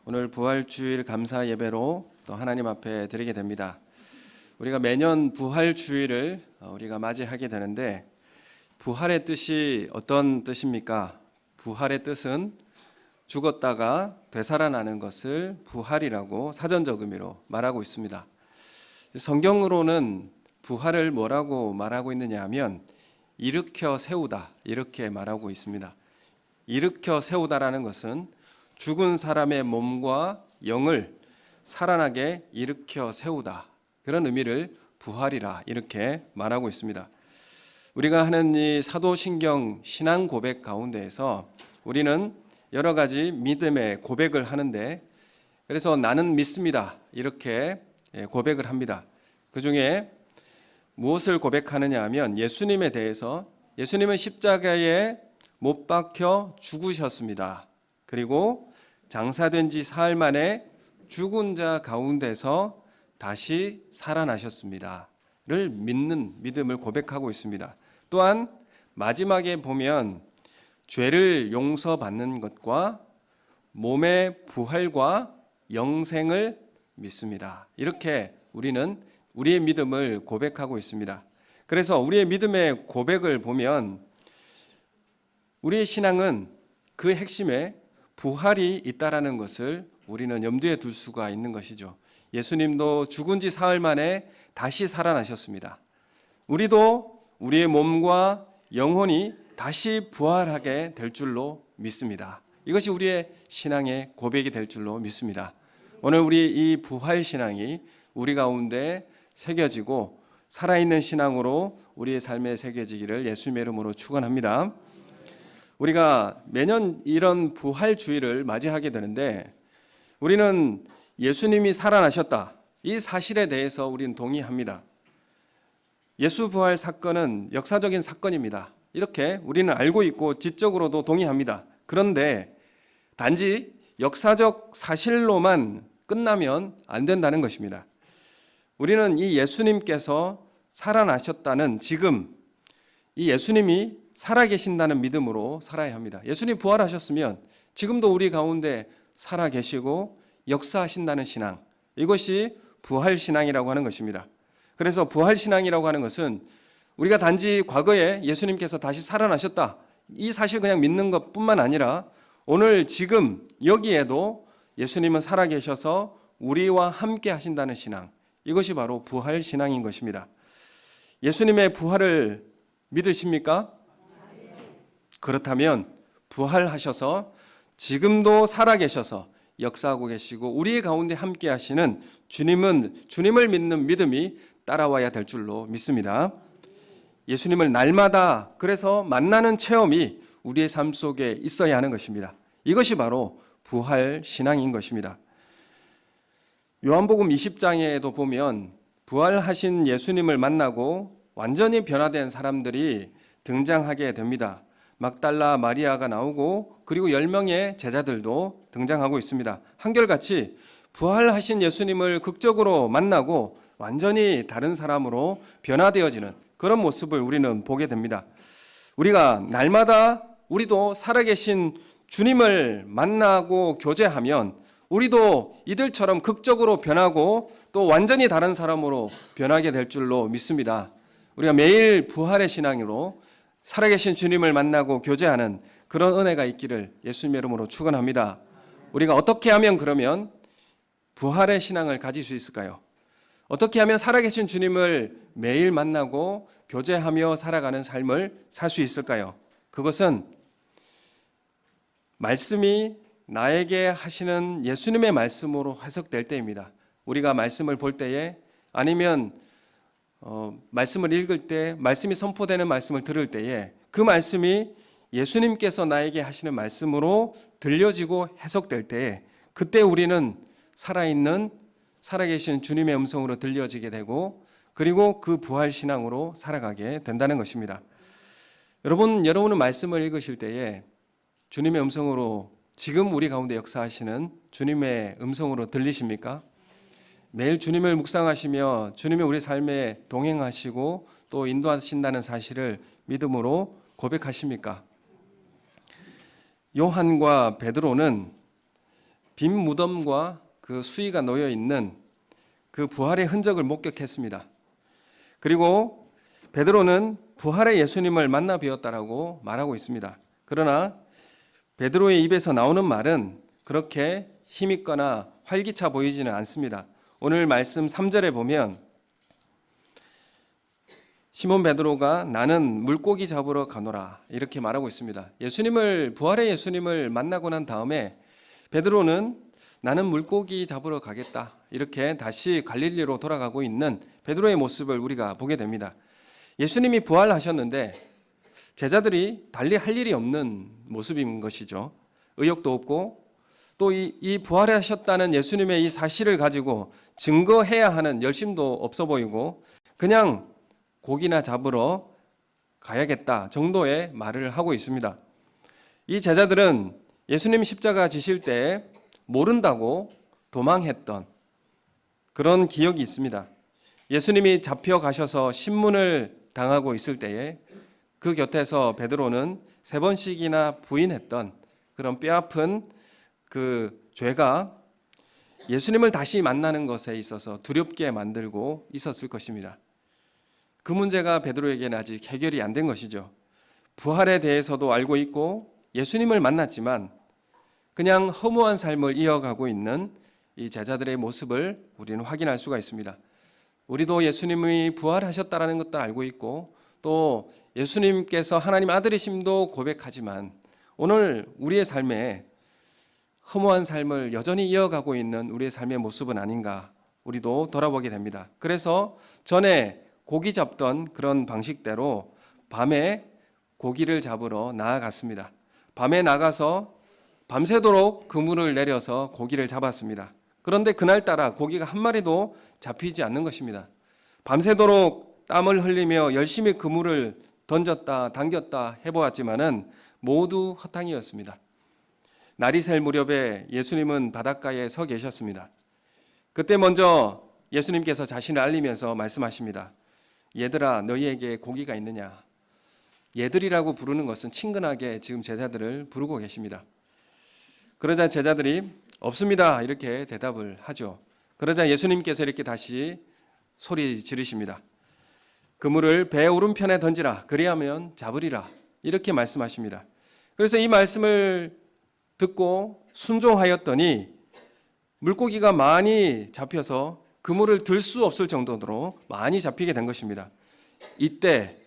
오늘 부활주일 감사 예배로 또 하나님 앞에 드리게 됩니다. 우리가 매년 부활주일을 우리가 맞이하게 되는데 부활의 뜻이 어떤 뜻입니까? 부활의 뜻은 죽었다가 되살아나는 것을 부활이라고 사전적 의미로 말하고 있습니다. 성경으로는 부활을 뭐라고 말하고 있느냐 하면 일으켜 세우다 이렇게 말하고 있습니다. 일으켜 세우다라는 것은 죽은 사람의 몸과 영을 살아나게 일으켜 세우다, 그런 의미를 부활이라 이렇게 말하고 있습니다. 우리가 하는 이 사도신경 신앙 고백 가운데에서 우리는 여러 가지 믿음의 고백을 하는데, 그래서 나는 믿습니다 이렇게 고백을 합니다. 그 중에 무엇을 고백하느냐 하면 예수님에 대해서, 예수님은 십자가에 못 박혀 죽으셨습니다. 그리고 장사된 지 사흘 만에 죽은 자 가운데서 다시 살아나셨습니다 를 믿는 믿음을 고백하고 있습니다. 또한 마지막에 보면 죄를 용서받는 것과 몸의 부활과 영생을 믿습니다. 이렇게 우리는 우리의 믿음을 고백하고 있습니다. 그래서 우리의 믿음의 고백을 보면 우리의 신앙은 그 핵심에 부활이 있다라는 것을 우리는 염두에 둘 수가 있는 것이죠. 예수님도 죽은 지 사흘 만에 다시 살아나셨습니다. 우리도 우리의 몸과 영혼이 다시 부활하게 될 줄로 믿습니다. 이것이 우리의 신앙의 고백이 될 줄로 믿습니다. 오늘 우리 이 부활 신앙이 우리 가운데 새겨지고 살아있는 신앙으로 우리의 삶에 새겨지기를 예수님의 이름으로 축원합니다. 우리가 매년 이런 부활주의를 맞이하게 되는데 우리는 예수님이 살아나셨다, 이 사실에 대해서 우리는 동의합니다. 예수 부활 사건은 역사적인 사건입니다. 이렇게 우리는 알고 있고 지적으로도 동의합니다. 그런데 단지 역사적 사실로만 끝나면 안 된다는 것입니다. 우리는 이 예수님께서 살아나셨다는 지금 이 예수님이 살아계신다는 믿음으로 살아야 합니다. 예수님 부활하셨으면 지금도 우리 가운데 살아계시고 역사하신다는 신앙, 이것이 부활신앙이라고 하는 것입니다. 그래서 부활신앙이라고 하는 것은 우리가 단지 과거에 예수님께서 다시 살아나셨다, 이 사실 그냥 믿는 것뿐만 아니라 오늘 지금 여기에도 예수님은 살아계셔서 우리와 함께 하신다는 신앙, 이것이 바로 부활신앙인 것입니다. 예수님의 부활을 믿으십니까? 그렇다면 부활하셔서 지금도 살아계셔서 역사하고 계시고 우리 가운데 함께 하시는 주님을 믿는 믿음이 따라와야 될 줄로 믿습니다. 예수님을 날마다 그래서 만나는 체험이 우리의 삶 속에 있어야 하는 것입니다. 이것이 바로 부활 신앙인 것입니다. 요한복음 20장에도 보면 부활하신 예수님을 만나고 완전히 변화된 사람들이 등장하게 됩니다. 막달라 마리아가 나오고 그리고 10명의 제자들도 등장하고 있습니다. 한결같이 부활하신 예수님을 극적으로 만나고 완전히 다른 사람으로 변화되어지는 그런 모습을 우리는 보게 됩니다. 우리가 날마다 우리도 살아계신 주님을 만나고 교제하면 우리도 이들처럼 극적으로 변하고 또 완전히 다른 사람으로 변하게 될 줄로 믿습니다. 우리가 매일 부활의 신앙으로 살아계신 주님을 만나고 교제하는 그런 은혜가 있기를 예수님의 이름으로 축원합니다. 우리가 어떻게 하면 그러면 부활의 신앙을 가질 수 있을까요? 어떻게 하면 살아계신 주님을 매일 만나고 교제하며 살아가는 삶을 살 수 있을까요? 그것은 말씀이 나에게 하시는 예수님의 말씀으로 해석될 때입니다. 우리가 말씀을 볼 때에 아니면 말씀을 읽을 때, 말씀이 선포되는 말씀을 들을 때에 그 말씀이 예수님께서 나에게 하시는 말씀으로 들려지고 해석될 때에 그때 우리는 살아계신 주님의 음성으로 들려지게 되고 그리고 그 부활신앙으로 살아가게 된다는 것입니다. 여러분은 말씀을 읽으실 때에 주님의 음성으로 지금 우리 가운데 역사하시는 주님의 음성으로 들리십니까? 매일 주님을 묵상하시며 주님이 우리 삶에 동행하시고 또 인도하신다는 사실을 믿음으로 고백하십니까? 요한과 베드로는 빈 무덤과 그 수의가 놓여 있는 그 부활의 흔적을 목격했습니다. 그리고 베드로는 부활의 예수님을 만나 뵈었다라고 말하고 있습니다. 그러나 베드로의 입에서 나오는 말은 그렇게 힘있거나 활기차 보이지는 않습니다. 오늘 말씀 3절에 보면 시몬 베드로가 나는 물고기 잡으러 가노라 이렇게 말하고 있습니다. 부활의 예수님을 만나고 난 다음에 베드로는 나는 물고기 잡으러 가겠다 이렇게 다시 갈릴리로 돌아가고 있는 베드로의 모습을 우리가 보게 됩니다. 예수님이 부활하셨는데 제자들이 달리 할 일이 없는 모습인 것이죠. 의욕도 없고 또 이 부활하셨다는 예수님의 이 사실을 가지고 증거해야 하는 열심도 없어 보이고 그냥 고기나 잡으러 가야겠다 정도의 말을 하고 있습니다. 이 제자들은 예수님 십자가 지실 때 모른다고 도망했던 그런 기억이 있습니다. 예수님이 잡혀가셔서 신문을 당하고 있을 때에 그 곁에서 베드로는 3번씩이나 부인했던 그런 뼈아픈 그 죄가 예수님을 다시 만나는 것에 있어서 두렵게 만들고 있었을 것입니다. 그 문제가 베드로에게는 아직 해결이 안 된 것이죠. 부활에 대해서도 알고 있고 예수님을 만났지만 그냥 허무한 삶을 이어가고 있는 이 제자들의 모습을 우리는 확인할 수가 있습니다. 우리도 예수님이 부활하셨다는 것도 알고 있고 또 예수님께서 하나님 아들이심도 고백하지만 오늘 우리의 삶에 허무한 삶을 여전히 이어가고 있는 우리의 삶의 모습은 아닌가 우리도 돌아보게 됩니다. 그래서 전에 고기 잡던 그런 방식대로 밤에 고기를 잡으러 나아갔습니다. 밤에 나가서 밤새도록 그물을 내려서 고기를 잡았습니다. 그런데 그날따라 고기가 한 마리도 잡히지 않는 것입니다. 밤새도록 땀을 흘리며 열심히 그물을 던졌다 당겼다 해보았지만은 모두 허탕이었습니다. 날이 셀 무렵에 예수님은 바닷가에 서 계셨습니다. 그때 먼저 예수님께서 자신을 알리면서 말씀하십니다. 얘들아 너희에게 고기가 있느냐. 얘들이라고 부르는 것은 친근하게 지금 제자들을 부르고 계십니다. 그러자 제자들이 없습니다 이렇게 대답을 하죠. 그러자 예수님께서 이렇게 다시 소리 지르십니다. 그물을 배 오른편에 던지라 그리하면 잡으리라 이렇게 말씀하십니다. 그래서 이 말씀을 듣고 순종하였더니 물고기가 많이 잡혀서 그물을 들 수 없을 정도로 많이 잡히게 된 것입니다. 이때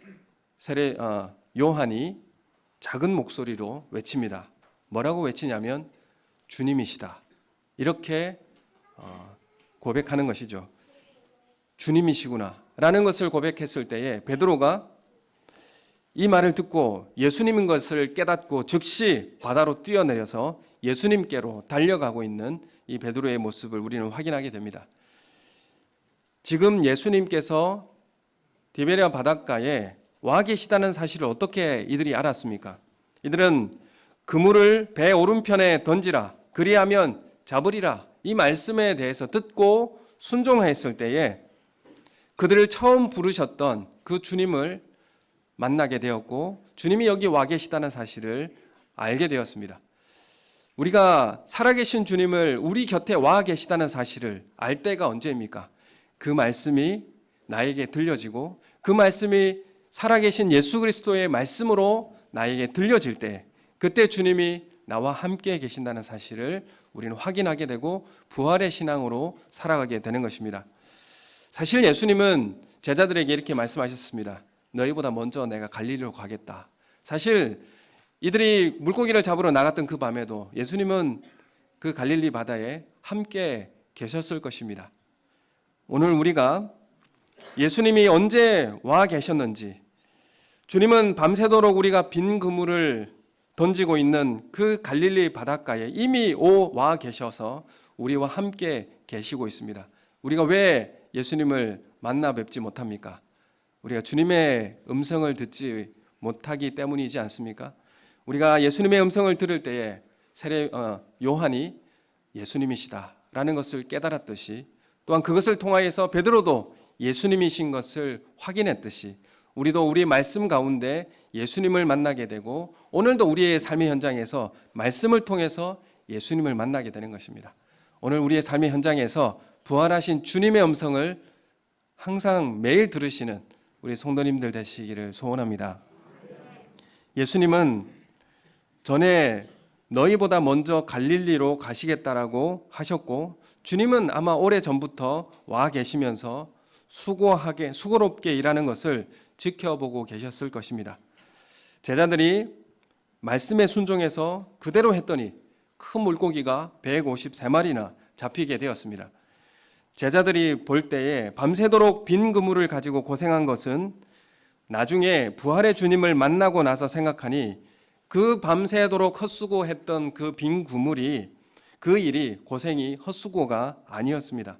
요한이 작은 목소리로 외칩니다. 뭐라고 외치냐면 주님이시다 이렇게 고백하는 것이죠. 주님이시구나 라는 것을 고백했을 때에 베드로가 이 말을 듣고 예수님인 것을 깨닫고 즉시 바다로 뛰어내려서 예수님께로 달려가고 있는 이 베드로의 모습을 우리는 확인하게 됩니다. 지금 예수님께서 디베랴 바닷가에 와 계시다는 사실을 어떻게 이들이 알았습니까? 이들은 그물을 배 오른편에 던지라 그리하면 잡으리라 이 말씀에 대해서 듣고 순종했을 때에 그들을 처음 부르셨던 그 주님을 만나게 되었고 주님이 여기 와 계시다는 사실을 알게 되었습니다. 우리가 살아계신 주님을 우리 곁에 와 계시다는 사실을 알 때가 언제입니까? 그 말씀이 나에게 들려지고 그 말씀이 살아계신 예수 그리스도의 말씀으로 나에게 들려질 때 그때 주님이 나와 함께 계신다는 사실을 우리는 확인하게 되고 부활의 신앙으로 살아가게 되는 것입니다. 사실 예수님은 제자들에게 이렇게 말씀하셨습니다. 너희보다 먼저 내가 갈릴리로 가겠다. 사실 이들이 물고기를 잡으러 나갔던 그 밤에도 예수님은 그 갈릴리 바다에 함께 계셨을 것입니다. 오늘 우리가 예수님이 언제 와 계셨는지 주님은 밤새도록 우리가 빈 그물을 던지고 있는 그 갈릴리 바닷가에 이미 와 계셔서 우리와 함께 계시고 있습니다. 우리가 왜 예수님을 만나 뵙지 못합니까? 우리가 주님의 음성을 듣지 못하기 때문이지 않습니까? 우리가 예수님의 음성을 들을 때에 요한이 예수님이시다라는 것을 깨달았듯이 또한 그것을 통하여서 베드로도 예수님이신 것을 확인했듯이 우리도 우리의 말씀 가운데 예수님을 만나게 되고 오늘도 우리의 삶의 현장에서 말씀을 통해서 예수님을 만나게 되는 것입니다. 오늘 우리의 삶의 현장에서 부활하신 주님의 음성을 항상 매일 들으시는 우리 성도님들 되시기를 소원합니다. 예수님은 전에 너희보다 먼저 갈릴리로 가시겠다라고 하셨고, 주님은 아마 오래전부터 와 계시면서 수고롭게 일하는 것을 지켜보고 계셨을 것입니다. 제자들이 말씀에 순종해서 그대로 했더니 큰 물고기가 153마리나 잡히게 되었습니다. 제자들이 볼 때에 밤새도록 빈 그물을 가지고 고생한 것은 나중에 부활의 주님을 만나고 나서 생각하니 그 밤새도록 헛수고했던 그 빈 그물이, 그 일이, 고생이 헛수고가 아니었습니다.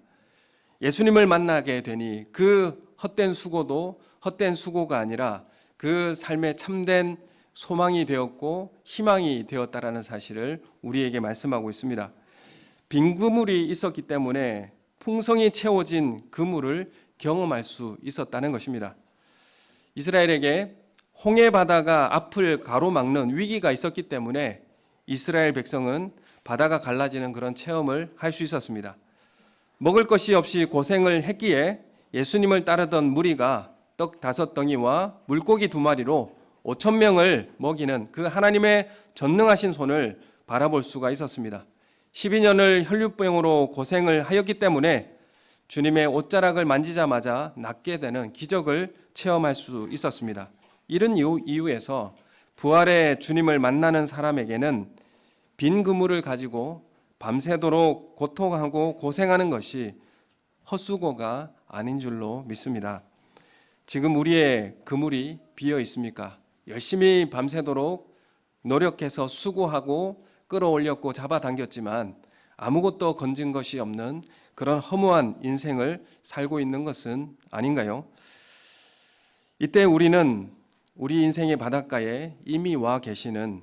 예수님을 만나게 되니 그 헛된 수고도 헛된 수고가 아니라 그 삶의 참된 소망이 되었고 희망이 되었다라는 사실을 우리에게 말씀하고 있습니다. 빈 그물이 있었기 때문에 풍성이 채워진 그물을 경험할 수 있었다는 것입니다. 이스라엘에게 홍해 바다가 앞을 가로막는 위기가 있었기 때문에 이스라엘 백성은 바다가 갈라지는 그런 체험을 할 수 있었습니다. 먹을 것이 없이 고생을 했기에 예수님을 따르던 무리가 떡 5덩이와 물고기 2마리로 5,000명을 먹이는 그 하나님의 전능하신 손을 바라볼 수가 있었습니다. 12년을 혈류병으로 고생을 하였기 때문에 주님의 옷자락을 만지자마자 낫게 되는 기적을 체험할 수 있었습니다. 이런 이유에서 부활의 주님을 만나는 사람에게는 빈 그물을 가지고 밤새도록 고통하고 고생하는 것이 헛수고가 아닌 줄로 믿습니다. 지금 우리의 그물이 비어 있습니까? 열심히 밤새도록 노력해서 수고하고 끌어올렸고 잡아당겼지만 아무것도 건진 것이 없는 그런 허무한 인생을 살고 있는 것은 아닌가요? 이때 우리는 우리 인생의 바닷가에 이미 와 계시는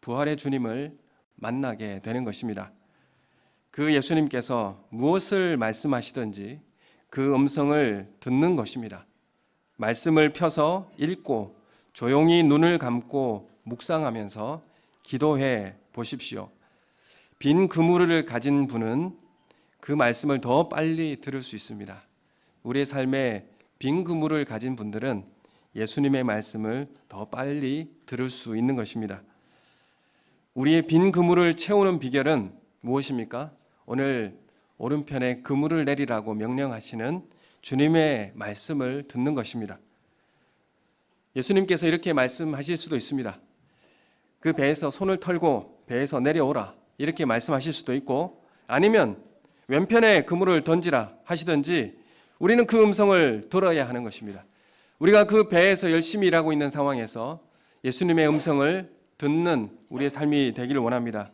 부활의 주님을 만나게 되는 것입니다. 그 예수님께서 무엇을 말씀하시든지 그 음성을 듣는 것입니다. 말씀을 펴서 읽고 조용히 눈을 감고 묵상하면서 기도해 보십시오. 빈 그물을 가진 분은 그 말씀을 더 빨리 들을 수 있습니다. 우리의 삶에 빈 그물을 가진 분들은 예수님의 말씀을 더 빨리 들을 수 있는 것입니다. 우리의 빈 그물을 채우는 비결은 무엇입니까? 오늘 오른편에 그물을 내리라고 명령하시는 주님의 말씀을 듣는 것입니다. 예수님께서 이렇게 말씀하실 수도 있습니다. 그 배에서 손을 털고 배에서 내려오라, 이렇게 말씀하실 수도 있고, 아니면 왼편에 그물을 던지라 하시든지 우리는 그 음성을 들어야 하는 것입니다. 우리가 그 배에서 열심히 일하고 있는 상황에서 예수님의 음성을 듣는 우리의 삶이 되기를 원합니다.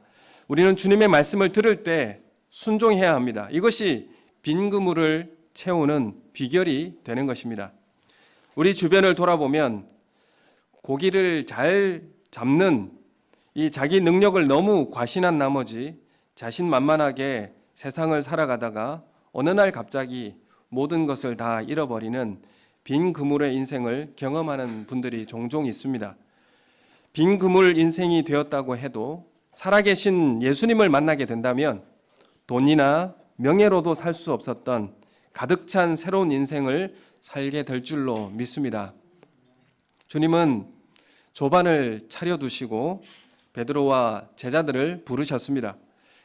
우리는 주님의 말씀을 들을 때 순종해야 합니다. 이것이 빈 그물을 채우는 비결이 되는 것입니다. 우리 주변을 돌아보면 고기를 잘 잡는 이 자기 능력을 너무 과신한 나머지 자신만만하게 세상을 살아가다가 어느 날 갑자기 모든 것을 다 잃어버리는 빈 그물의 인생을 경험하는 분들이 종종 있습니다. 빈 그물 인생이 되었다고 해도 살아계신 예수님을 만나게 된다면 돈이나 명예로도 살 수 없었던 가득 찬 새로운 인생을 살게 될 줄로 믿습니다. 주님은 조반을 차려두시고 베드로와 제자들을 부르셨습니다.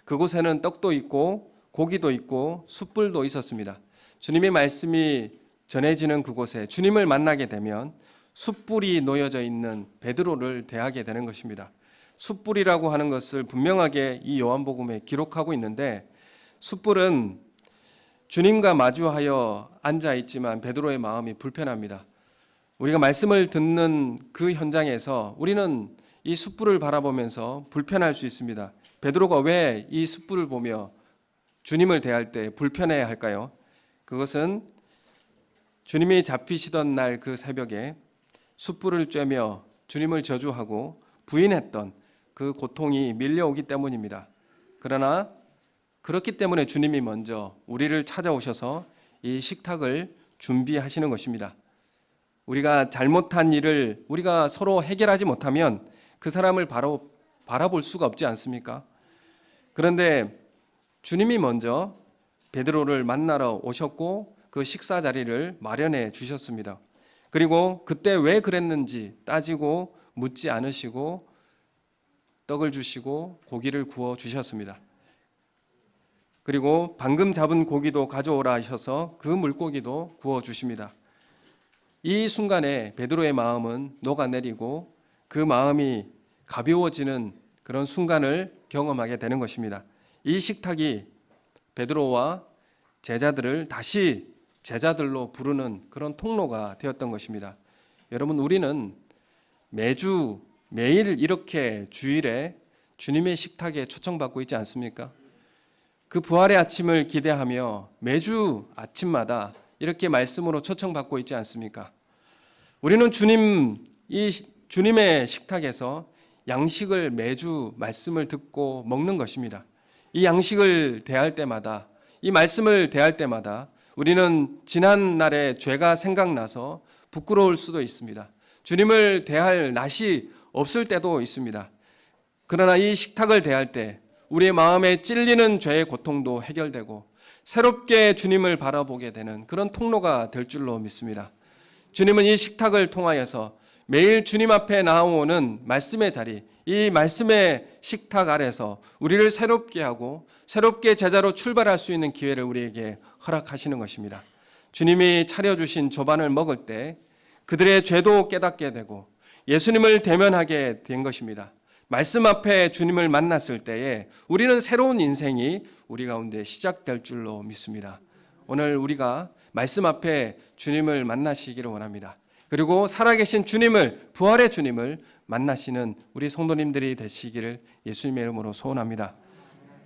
그곳에는 떡도 있고 고기도 있고 숯불도 있었습니다. 주님의 말씀이 전해지는 그곳에 주님을 만나게 되면 숯불이 놓여져 있는 베드로를 대하게 되는 것입니다. 숯불이라고 하는 것을 분명하게 이 요한복음에 기록하고 있는데, 숯불은 주님과 마주하여 앉아 있지만 베드로의 마음이 불편합니다. 우리가 말씀을 듣는 그 현장에서 우리는 이 숯불을 바라보면서 불편할 수 있습니다. 베드로가 왜 이 숯불을 보며 주님을 대할 때 불편해야 할까요? 그것은 주님이 잡히시던 날 그 새벽에 숯불을 쬐며 주님을 저주하고 부인했던 그 고통이 밀려오기 때문입니다. 그러나 그렇기 때문에 주님이 먼저 우리를 찾아오셔서 이 식탁을 준비하시는 것입니다. 우리가 잘못한 일을 우리가 서로 해결하지 못하면 그 사람을 바로 바라볼 수가 없지 않습니까? 그런데 주님이 먼저 베드로를 만나러 오셨고 그 식사 자리를 마련해 주셨습니다. 그리고 그때 왜 그랬는지 따지고 묻지 않으시고 떡을 주시고 고기를 구워 주셨습니다. 그리고 방금 잡은 고기도 가져오라 하셔서 그 물고기도 구워 주십니다. 이 순간에 베드로의 마음은 녹아내리고 그 마음이 가벼워지는 그런 순간을 경험하게 되는 것입니다. 이 식탁이 베드로와 제자들을 다시 제자들로 부르는 그런 통로가 되었던 것입니다. 여러분, 우리는 매일 이렇게 주일에 주님의 식탁에 초청받고 있지 않습니까? 그 부활의 아침을 기대하며 매주 아침마다 이렇게 말씀으로 초청받고 있지 않습니까? 우리는 주님의 식탁에서 양식을 매주 말씀을 듣고 먹는 것입니다. 이 양식을 대할 때마다, 이 말씀을 대할 때마다 우리는 지난 날의 죄가 생각나서 부끄러울 수도 있습니다. 주님을 대할 낯이 없을 때도 있습니다. 그러나 이 식탁을 대할 때 우리의 마음에 찔리는 죄의 고통도 해결되고 새롭게 주님을 바라보게 되는 그런 통로가 될 줄로 믿습니다. 주님은 이 식탁을 통하여서 매일 주님 앞에 나오는 말씀의 자리, 이 말씀의 식탁 아래서 우리를 새롭게 하고 새롭게 제자로 출발할 수 있는 기회를 우리에게 허락하시는 것입니다. 주님이 차려주신 조반을 먹을 때 그들의 죄도 깨닫게 되고 예수님을 대면하게 된 것입니다. 말씀 앞에 주님을 만났을 때에 우리는 새로운 인생이 우리 가운데 시작될 줄로 믿습니다. 오늘 우리가 말씀 앞에 주님을 만나시기를 원합니다. 그리고 살아계신 주님을, 부활의 주님을 만나시는 우리 성도님들이 되시기를 예수님의 이름으로 소원합니다.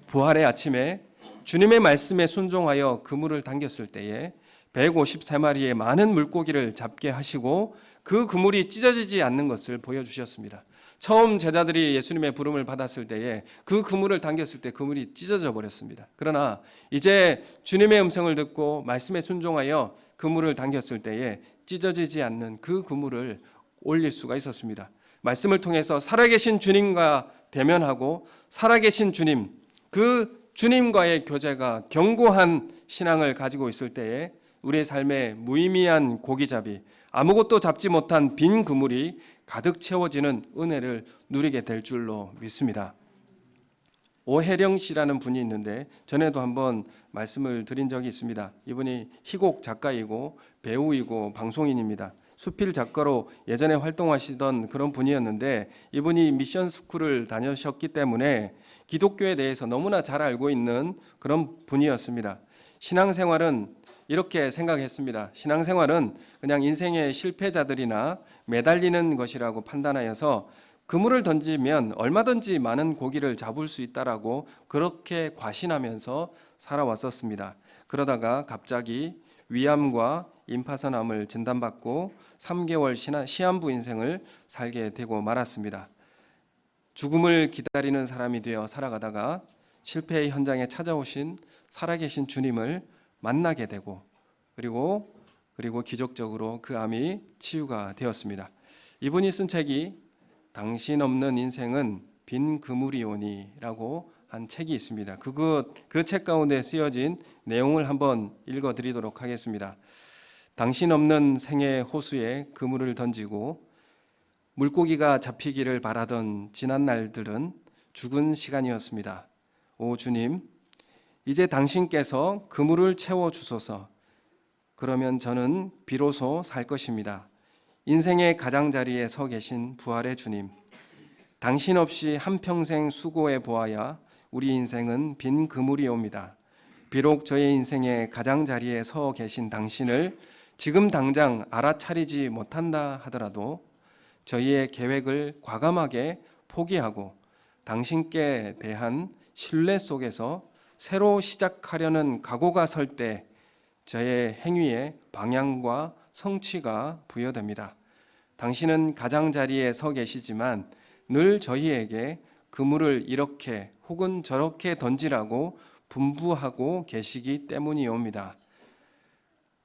부활의 아침에 주님의 말씀에 순종하여 그물을 당겼을 때에 153마리의 많은 물고기를 잡게 하시고 그 그물이 찢어지지 않는 것을 보여주셨습니다. 처음 제자들이 예수님의 부름을 받았을 때에 그 그물을 당겼을 때 그물이 찢어져 버렸습니다. 그러나 이제 주님의 음성을 듣고 말씀에 순종하여 그물을 당겼을 때에 찢어지지 않는 그 그물을 올릴 수가 있었습니다. 말씀을 통해서 살아계신 주님과 대면하고 살아계신 주님, 그 주님과의 교제가 견고한 신앙을 가지고 있을 때에 우리의 삶에 무의미한 고기잡이, 아무것도 잡지 못한 빈 그물이 가득 채워지는 은혜를 누리게 될 줄로 믿습니다. 오혜령 씨라는 분이 있는데 전에도 한번 말씀을 드린 적이 있습니다. 이분이 희곡 작가이고 배우이고 방송인입니다. 수필 작가로 예전에 활동하시던 그런 분이었는데 이분이 미션 스쿨을 다녀셨기 때문에 기독교에 대해서 너무나 잘 알고 있는 그런 분이었습니다. 신앙생활은 이렇게 생각했습니다. 신앙생활은 그냥 인생의 실패자들이나 매달리는 것이라고 판단하여서 그물을 던지면 얼마든지 많은 고기를 잡을 수 있다라고 그렇게 과신하면서 살아왔었습니다. 그러다가 갑자기 위암과 임파선암을 진단받고 3개월 시한부 인생을 살게 되고 말았습니다. 죽음을 기다리는 사람이 되어 살아가다가 실패의 현장에 찾아오신 살아계신 주님을 만나게 되고 그리고 기적적으로 그 암이 치유가 되었습니다. 이분이 쓴 책이 당신 없는 인생은 빈 그물이오니라고 한 책이 있습니다. 그 책 가운데 쓰여진 내용을 한번 읽어드리도록 하겠습니다. 당신 없는 생의 호수에 그물을 던지고 물고기가 잡히기를 바라던 지난 날들은 죽은 시간이었습니다. 오 주님, 이제 당신께서 그물을 채워주소서. 그러면 저는 비로소 살 것입니다. 인생의 가장자리에 서 계신 부활의 주님, 당신 없이 한평생 수고해 보아야 우리 인생은 빈 그물이옵니다. 비록 저의 인생의 가장자리에 서 계신 당신을 지금 당장 알아차리지 못한다 하더라도 저희의 계획을 과감하게 포기하고 당신께 대한 신뢰 속에서 새로 시작하려는 각오가 설 때 저의 행위에 방향과 성취가 부여됩니다. 당신은 가장자리에 서 계시지만 늘 저희에게 그물을 이렇게 혹은 저렇게 던지라고 분부하고 계시기 때문이옵니다.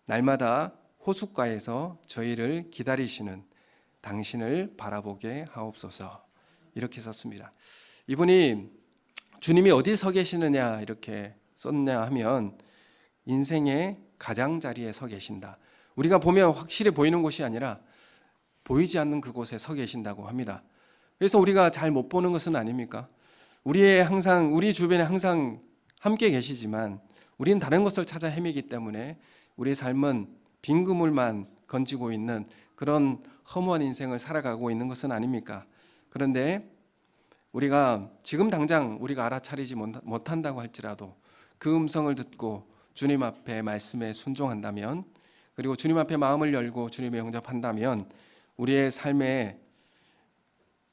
날마다 호숫가에서 저희를 기다리시는 당신을 바라보게 하옵소서. 이렇게 썼습니다. 이분이 주님이 어디 서 계시느냐 이렇게 썼냐 하면 인생의 가장자리에 서 계신다. 우리가 보면 확실히 보이는 곳이 아니라 보이지 않는 그곳에 서 계신다고 합니다. 그래서 우리가 잘 못 보는 것은 아닙니까? 우리 주변에 항상 함께 계시지만 우리는 다른 것을 찾아 헤매기 때문에 우리의 삶은 빈 그물만 건지고 있는 그런 허무한 인생을 살아가고 있는 것은 아닙니까? 그런데 우리가 지금 당장 우리가 알아차리지 못한다고 할지라도 그 음성을 듣고 주님 앞에 말씀에 순종한다면, 그리고 주님 앞에 마음을 열고 주님에 영접한다면 우리의 삶에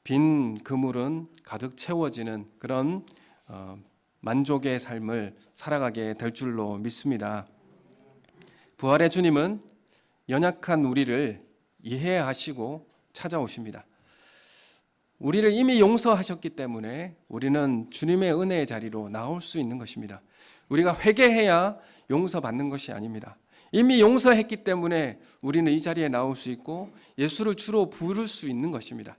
빈 그물은 가득 채워지는 그런 만족의 삶을 살아가게 될 줄로 믿습니다. 부활의 주님은 연약한 우리를 이해하시고 찾아오십니다. 우리를 이미 용서하셨기 때문에 우리는 주님의 은혜의 자리로 나올 수 있는 것입니다. 우리가 회개해야 용서받는 것이 아닙니다. 이미 용서했기 때문에 우리는 이 자리에 나올 수 있고 예수를 주로 부를 수 있는 것입니다.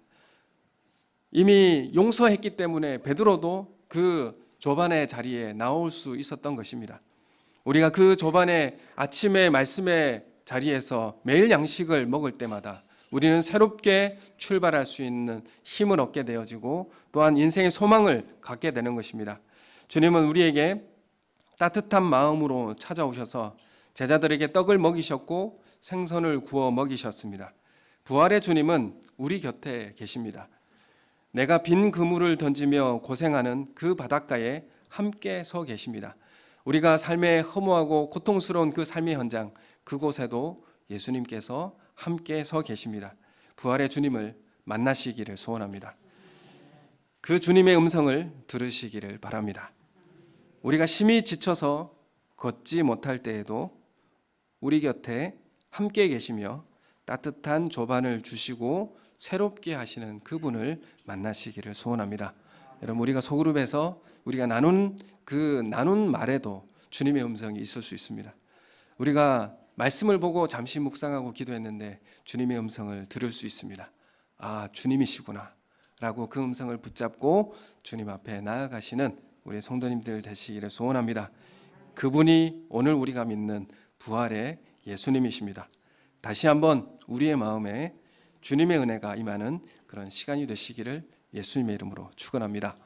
이미 용서했기 때문에 베드로도 그 조반의 자리에 나올 수 있었던 것입니다. 우리가 그 조반의 아침의 말씀의 자리에서 매일 양식을 먹을 때마다 우리는 새롭게 출발할 수 있는 힘을 얻게 되어지고 또한 인생의 소망을 갖게 되는 것입니다. 주님은 우리에게 따뜻한 마음으로 찾아오셔서 제자들에게 떡을 먹이셨고 생선을 구워 먹이셨습니다. 부활의 주님은 우리 곁에 계십니다. 내가 빈 그물을 던지며 고생하는 그 바닷가에 함께 서 계십니다. 우리가 삶에 허무하고 고통스러운 그 삶의 현장, 그곳에도 예수님께서 함께 서 계십니다. 부활의 주님을 만나시기를 소원합니다. 그 주님의 음성을 들으시기를 바랍니다. 우리가 심히 지쳐서 걷지 못할 때에도 우리 곁에 함께 계시며 따뜻한 조반을 주시고 새롭게 하시는 그분을 만나시기를 소원합니다. 여러분, 우리가 소그룹에서 우리가 나눈 말에도 주님의 음성이 있을 수 있습니다. 우리가 말씀을 보고 잠시 묵상하고 기도했는데 주님의 음성을 들을 수 있습니다. 아, 주님이시구나 라고 그 음성을 붙잡고 주님 앞에 나아가시는 우리 성도님들 되시기를 소원합니다. 그분이 오늘 우리가 믿는 부활의 예수님이십니다. 다시 한번 우리의 마음에 주님의 은혜가 임하는 그런 시간이 되시기를 예수님의 이름으로 축원합니다.